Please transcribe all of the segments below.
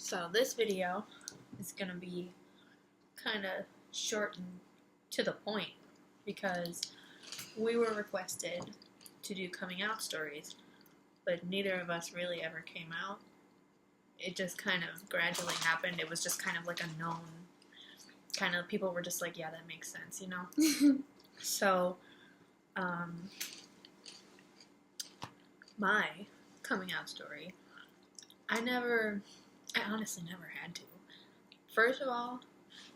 So this video is going to be kind of short and to the point because we were requested to do coming out stories, but neither of us really ever came out. It just kind of gradually happened. It was just kind of like a known, kind of, people were just like, yeah, that makes sense, you know? So, my coming out story, I honestly never had to. First of all,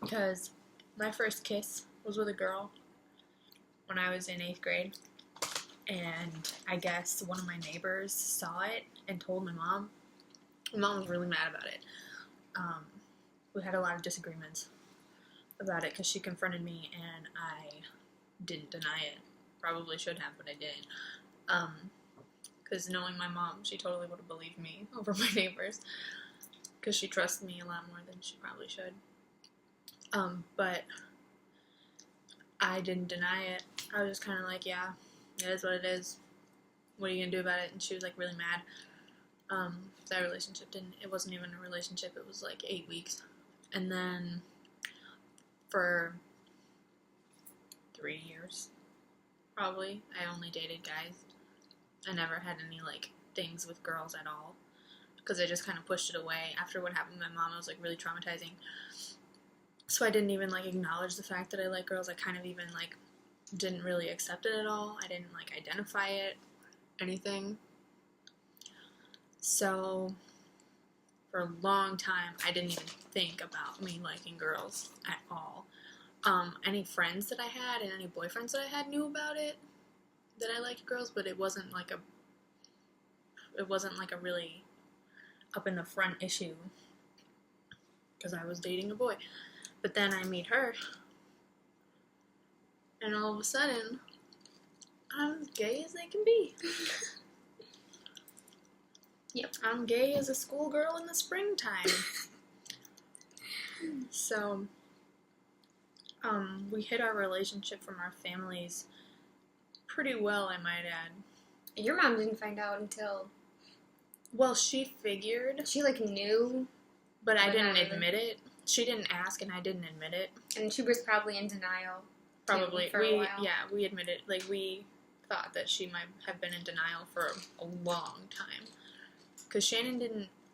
because my first kiss was with a girl when I was in 8th grade, and I guess one of my neighbors saw it and told my mom. My mom was really mad about it. We had a lot of disagreements about it because she confronted me and I didn't deny it. Probably should have, but I didn't. Because knowing my mom, she totally would have believed me over my neighbors. Because she trusts me a lot more than she probably should. But I didn't deny it. I was just kind of like, yeah, it is what it is. What are you going to do about it? And she was like really mad. That relationship it wasn't even a relationship. It was like 8 weeks. And then for 3 years, probably, I only dated guys. I never had any, like, things with girls at all. Because I just kind of pushed it away. After what happened with my mom, it was, like, really traumatizing. So I didn't even, like, acknowledge the fact that I like girls. I kind of even, like, didn't really accept it at all. I didn't, like, identify it, anything. So for a long time, I didn't even think about me liking girls at all. Any friends that I had and any boyfriends that I had knew about it, that I liked girls, but it wasn't like a really up in the front issue because I was dating a boy. But then I meet her, and all of a sudden, I'm as gay as they can be. Yep, I'm gay as a schoolgirl in the springtime. So, we hid our relationship from our families pretty well, I might add. Your mom didn't find out until... Well, she figured. She, like, knew. But I didn't admit it. She didn't ask, and I didn't admit it. And she was probably in denial. Probably. For a while. Yeah, we admitted. Like, we thought that she might have been in denial for a long time. Because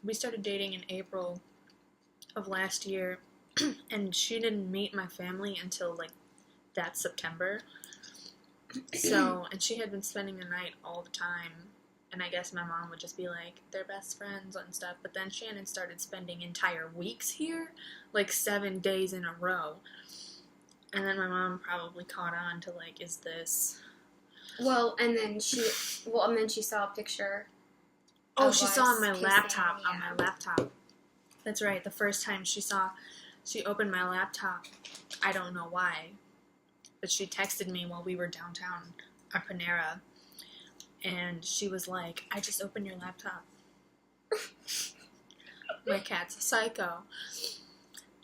we started dating in April of last year, and she didn't meet my family until, like, that September. So, and she had been spending the night all the time, and I guess my mom would just be like, they're best friends and stuff, but then Shannon started spending entire weeks here, like 7 days in a row, and then my mom probably caught on to, like, is this... Well, and then she saw a picture. Oh, she saw on my kissing, laptop, yeah. on my laptop. That's right, the first time she opened my laptop, I don't know why, but she texted me while we were downtown at Panera, and she was like, I just opened your laptop. My cat's a psycho.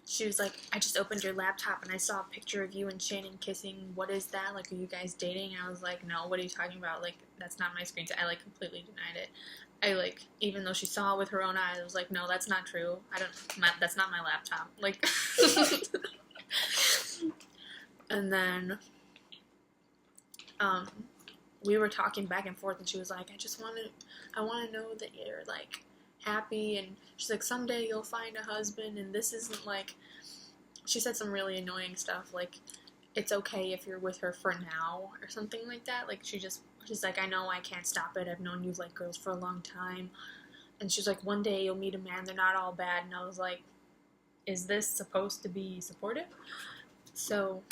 She was like, I just opened your laptop, and I saw a picture of you and Shannon kissing. What is that? Like, are you guys dating? And I was like, no, what are you talking about? Like, that's not my screen. I, like, completely denied it. I, like, even though she saw it with her own eyes, I was like, no, that's not true. That's not my laptop. Like, and then, we were talking back and forth, and she was like, I want to know that you're, like, happy, and she's like, someday you'll find a husband, and this isn't, like, she said some really annoying stuff, like, it's okay if you're with her for now, or something like that. Like, she's like, I know I can't stop it, I've known you like girls for a long time, and she's like, one day you'll meet a man, they're not all bad, and I was like, is this supposed to be supportive? So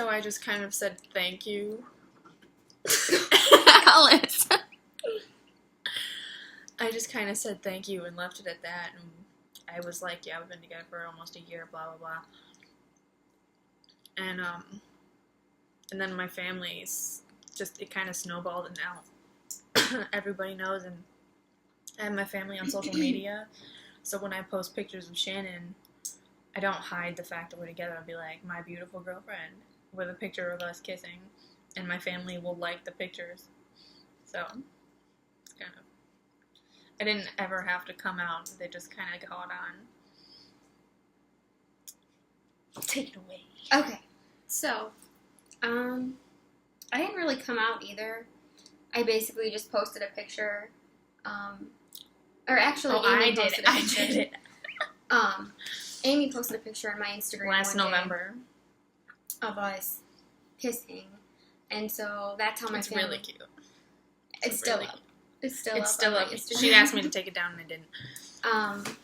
I just kind of said thank you. Alice. I just kind of said thank you and left it at that, and I was like, yeah, we've been together for almost a year, blah, blah, blah. And then my family's just, it kind of snowballed, and now everybody knows, and I have my family on social media, so when I post pictures of Shannon, I don't hide the fact that we're together. I'll be like, my beautiful girlfriend, with a picture of us kissing, and my family will like the pictures. So, it's kind of I didn't ever have to come out. They just kind of caught on. Take it away. Okay, so, I didn't really come out either. I basically just posted a picture, or actually, Amy posted a picture. I did it. Amy posted a picture on my Instagram last November of us kissing, and so that's how my it's family. really cute. It's still really up. It's still It's up. still on up. my Instagram. She asked me to take it down and I didn't.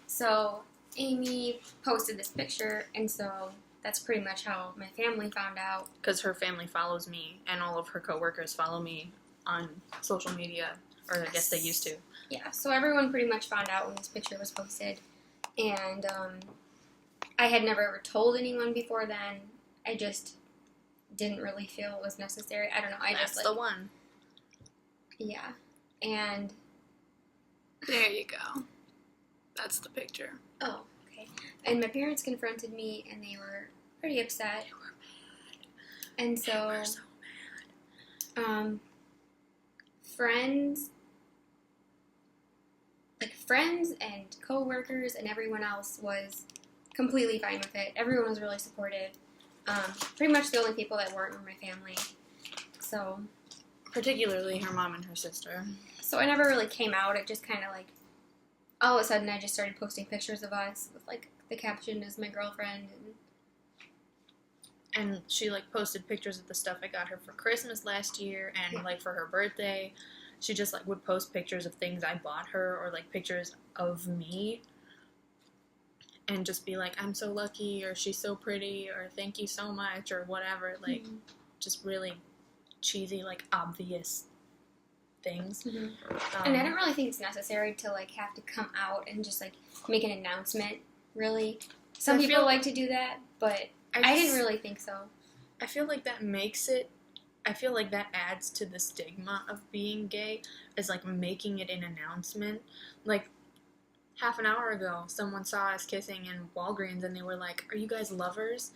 So Amy posted this picture, and so that's pretty much how my family found out. Because her family follows me, and all of her coworkers follow me on social media, or I guess they used to. Yeah, so everyone pretty much found out when this picture was posted, and I had never ever told anyone before then. I just didn't really feel it was necessary. I don't know. That's the one. Yeah, and there you go. That's the picture. oh, okay. And my parents confronted me, and they were pretty upset. They were mad. And so, They were so mad. friends and co-workers and everyone else was completely fine with it. Everyone was really supportive. Pretty much the only people that weren't were my family. So, Particularly her mom and her sister. I never really came out. It just kind of like, all of a sudden I just started posting pictures of us with like the caption as my girlfriend. And she like posted pictures of the stuff I got her for Christmas last year, and like for her birthday. She just like would post pictures of things I bought her, or like pictures of me, and just be like, I'm so lucky, or she's so pretty, or thank you so much, or whatever. Like, just really cheesy, like obvious things. And I don't really think it's necessary to like have to come out and just like make an announcement, really. Some people like to do that, but I didn't really think so. I feel like that makes it, I feel like that adds to the stigma of being gay, is like making it an announcement. Like, half an hour ago, someone saw us kissing in Walgreens and they were like, are you guys lovers?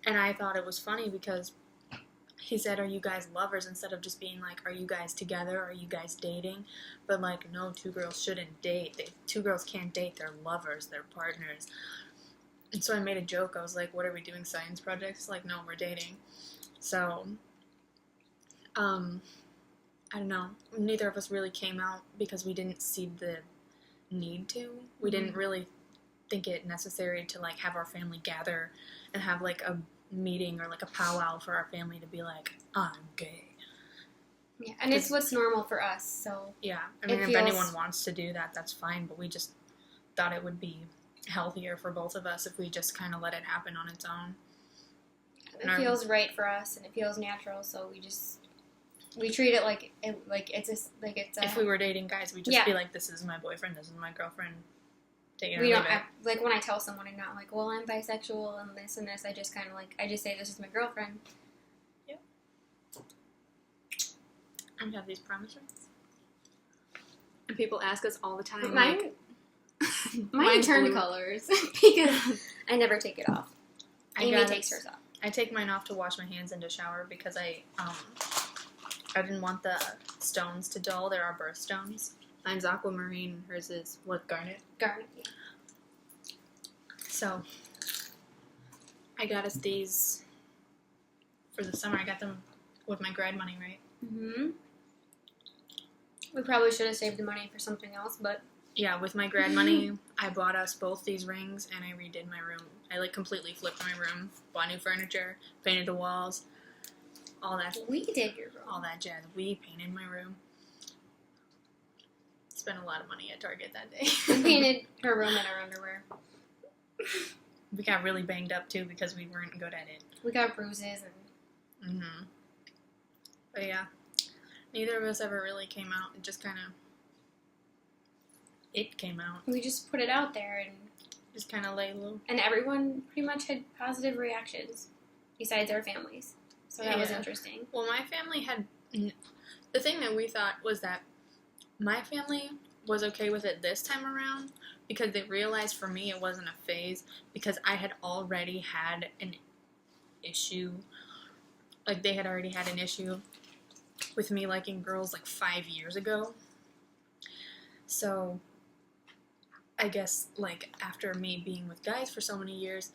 And I thought it was funny because he said, are you guys lovers? Instead of just being like, are you guys together? Are you guys dating? But like, no, two girls shouldn't date. Two girls can't date. They're lovers. They're partners. And so I made a joke. I was like, what are we doing, science projects? Like, no, we're dating. So, I don't know. Neither of us really came out because we didn't see the need to. We didn't really think it necessary to like have our family gather and have like a meeting or like a powwow for our family to be like, I'm gay. Yeah, and it's what's normal for us, so. Yeah, I mean, if anyone wants to do that, that's fine, but we just thought it would be healthier for both of us if we just kind of let it happen on its own. It feels right for us, and it feels natural, so we treat it like it's a. If we were dating guys, we'd just be like, this is my boyfriend, this is my girlfriend. We don't act, like when I tell someone, I'm not like, well, I'm bisexual and this and this. I just kind of like, I just say this is my girlfriend. Yep. And have these promise rings. And people ask us all the time, mine turned colors because I never take it off. Amy takes hers off. I take mine off to wash my hands and to shower because I didn't want the stones to dull. There are birthstones. Mine's aquamarine. Hers is what, garnet? Garnet, yeah. So, I got us these for the summer. I got them with my grad money, right? Mm-hmm. We probably should have saved the money for something else, but... Yeah, with my grad money, I bought us both these rings, and I redid my room. I, like, completely flipped my room, bought new furniture, painted the walls, all that. We did your room. All that jazz. We painted my room. Spent a lot of money at Target that day. We painted her room in our underwear. We got really banged up, too, because we weren't good at it. We got bruises and... Mm-hmm. But, yeah. Neither of us ever really came out. It just kind of... It came out. We just put it out there and... Just kind of lay low. And everyone pretty much had positive reactions, besides our families. So that was interesting. Well, my family had... The thing that we thought was that my family was okay with it this time around because they realized for me it wasn't a phase because I had already had an issue. Like, they had already had an issue with me liking girls, like, 5 years ago. So I guess, like, after me being with guys for so many years,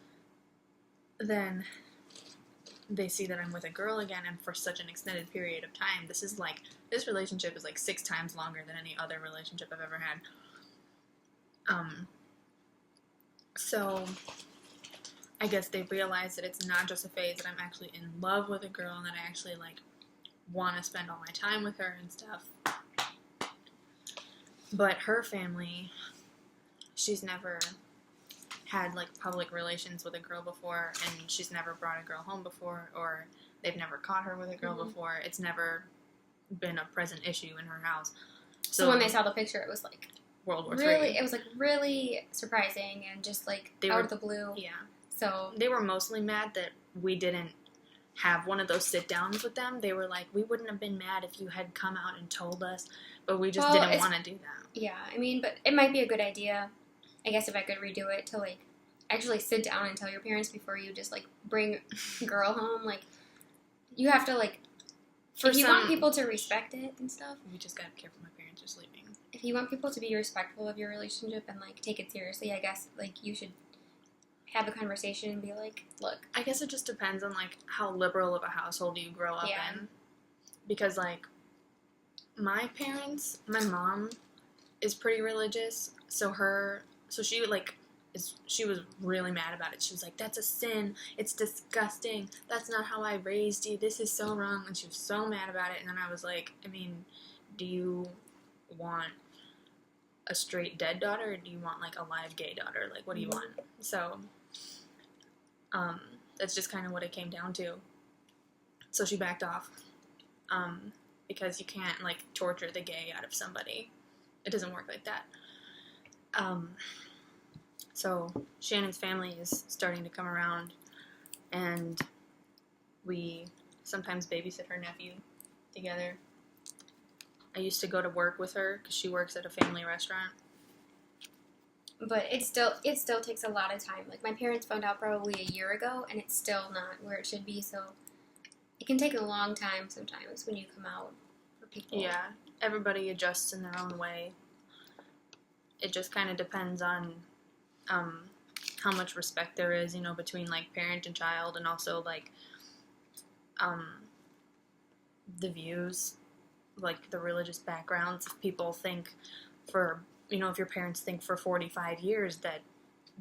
then they see that I'm with a girl again, and for such an extended period of time. This relationship is like 6 times longer than any other relationship I've ever had. So I guess they realize that it's not just a phase, that I'm actually in love with a girl, and that I actually, like, want to spend all my time with her and stuff. But her family, she's never had, like, public relations with a girl before, and she's never brought a girl home before, or they've never caught her with a girl before. It's never been a present issue in her house. So when they saw the picture, it was like World War really, III. it was like really surprising and just like out of the blue. Yeah. So they were mostly mad that we didn't have one of those sit downs with them. They were like, we wouldn't have been mad if you had come out and told us, but we just didn't want to do that. Yeah, I mean, but it might be a good idea, I guess, if I could redo it, to like actually sit down and tell your parents before you just like bring a girl home. Like, you have to like, if you want people to respect it and stuff. We just gotta be careful. My parents are sleeping. If you want people to be respectful of your relationship and like take it seriously, I guess like you should have a conversation and be like, look. I guess it just depends on like how liberal of a household you grow up in. Because like my parents, my mom is pretty religious, so she would like she was really mad about it. She was like, that's a sin, it's disgusting, that's not how I raised you, this is so wrong, and she was so mad about it. And then I was like, I mean, do you want a straight dead daughter, or do you want like a live gay daughter? Like, what do you want? So that's just kind of what it came down to. So she backed off, because you can't like torture the gay out of somebody. It doesn't work like that. So Shannon's family is starting to come around, and we sometimes babysit her nephew together. I used to go to work with her because she works at a family restaurant. But it still takes a lot of time. Like, my parents found out probably a year ago, and it's still not where it should be. So it can take a long time sometimes when you come out for people. Yeah, everybody adjusts in their own way. It just kind of depends on how much respect there is, you know, between like parent and child, and also like the views, like the religious backgrounds. If people think if your parents think for 45 years that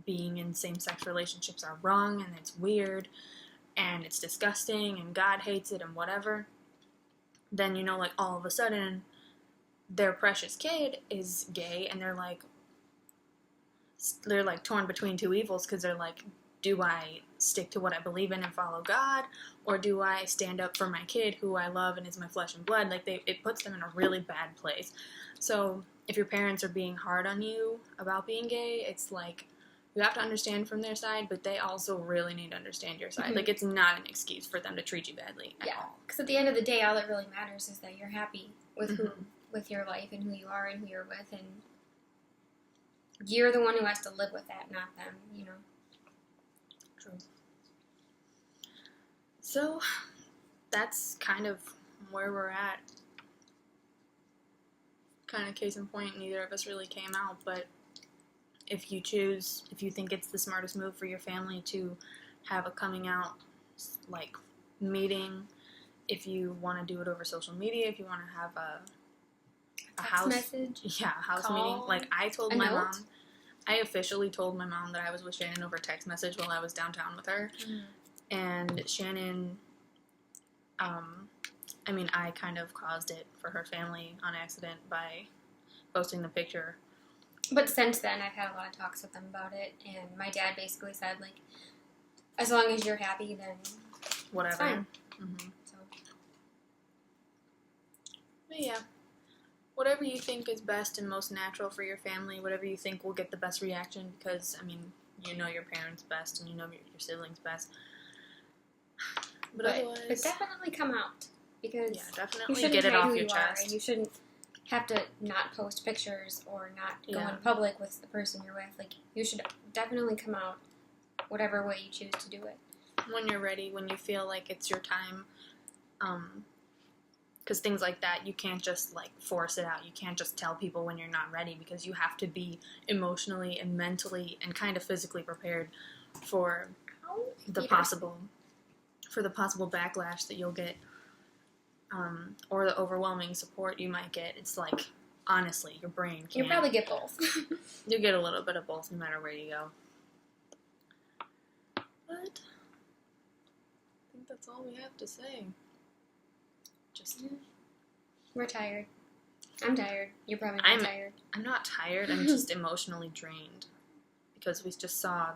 being in same-sex relationships are wrong and it's weird and it's disgusting and God hates it and whatever, then, you know, like all of a sudden their precious kid is gay, and they're like torn between two evils, because they're like, do I stick to what I believe in and follow God, or do I stand up for my kid who I love and is my flesh and blood? Like, it puts them in a really bad place. So if your parents are being hard on you about being gay, it's like, you have to understand from their side, but they also really need to understand your side. Mm-hmm. Like, it's not an excuse for them to treat you badly at all. Because at the end of the day, all that really matters is that you're happy with with your life and who you are and who you're with, and you're the one who has to live with that, not them, you know. True. So, that's kind of where we're at. Kind of case in point, neither of us really came out, but if you think it's the smartest move for your family to have a coming out, like, meeting, if you want to do it over social media, if you want to have a house message, a house call, meeting. Like, I officially told my mom that I was with Shannon over text message while I was downtown with her. And Shannon, I kind of caused it for her family on accident by posting the picture. But since then, I've had a lot of talks with them about it, and my dad basically said, like, as long as you're happy, then whatever. It's fine. Mm-hmm. So. But yeah, whatever you think is best and most natural for your family, whatever you think will get the best reaction, because, I mean, you know your parents best and you know your siblings best. But definitely come out, because definitely get it off your chest. And you shouldn't have to not post pictures or not go in public with the person you're with. Like, you should definitely come out whatever way you choose to do it. When you're ready, when you feel like it's your time, Because things like that, you can't just, like, force it out. You can't just tell people when you're not ready, because you have to be emotionally and mentally and kind of physically prepared for the possible backlash that you'll get, or the overwhelming support you might get. It's like, honestly, your brain can't. You probably get both. You get a little bit of both, no matter where you go. But I think that's all we have to say. Just We're tired. I'm tired. You're probably not tired. I'm not tired. I'm just emotionally drained because we just saw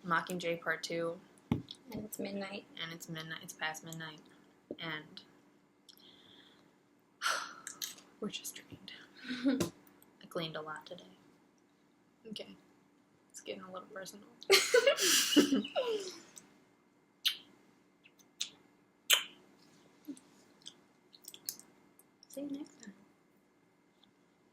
Mockingjay Part 2. And it's midnight. And it's midnight. It's past midnight. And we're just drained. I cleaned a lot today. Okay. It's getting a little personal. See you next